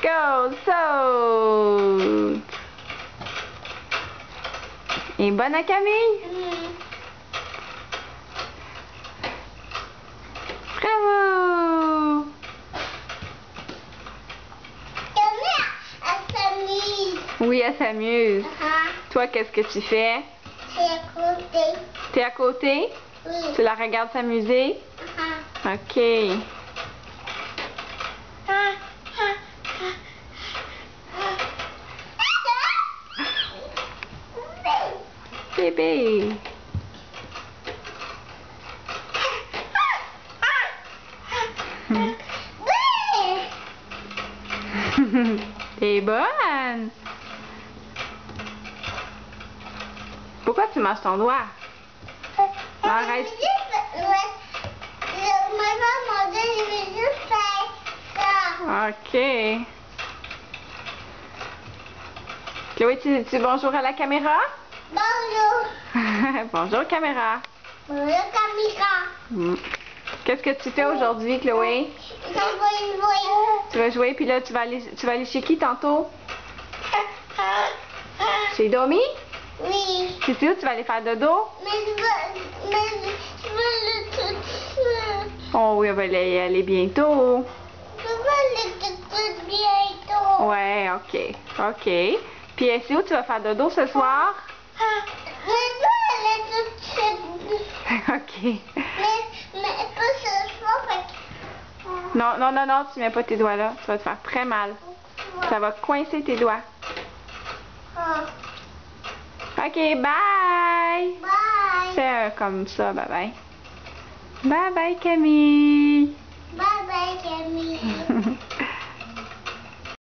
go, saute! Et bonne à Camille! Bravo! Camille, elle s'amuse. Oui, elle s'amuse. Toi, qu'est-ce que tu fais? C'est à côté. T'es à côté? Oui. Tu la regardes s'amuser? Ok. Bébé. T'es bonne. Pourquoi tu manges ton doigt? Arrête. Maman m'a dit je vais juste faire ça. Ok. Chloé, tu dis bonjour à la caméra? Bonjour. Bonjour caméra. Bonjour Camilla. Qu'est-ce que tu fais aujourd'hui, Chloé? Je vais jouer. Tu vas jouer, puis là, tu vas aller chez qui tantôt? Chez Domi? Oui. C'est où tu vas aller faire dodo? Mais je veux le tout. Oh oui, on va y aller bientôt. Je veux le tout bientôt. Ouais, ok. Ok. Puis c'est où tu vas faire dodo ce soir? Mais je veux le tout. Ok. Mais pas ce soir. Fait que... Non, non, non, non, tu mets pas tes doigts là. Ça va te faire très mal. Ça va coincer tes doigts. Ok, bye! Bye! Fais comme ça, bye bye. Bye bye Camille! Bye bye Camille!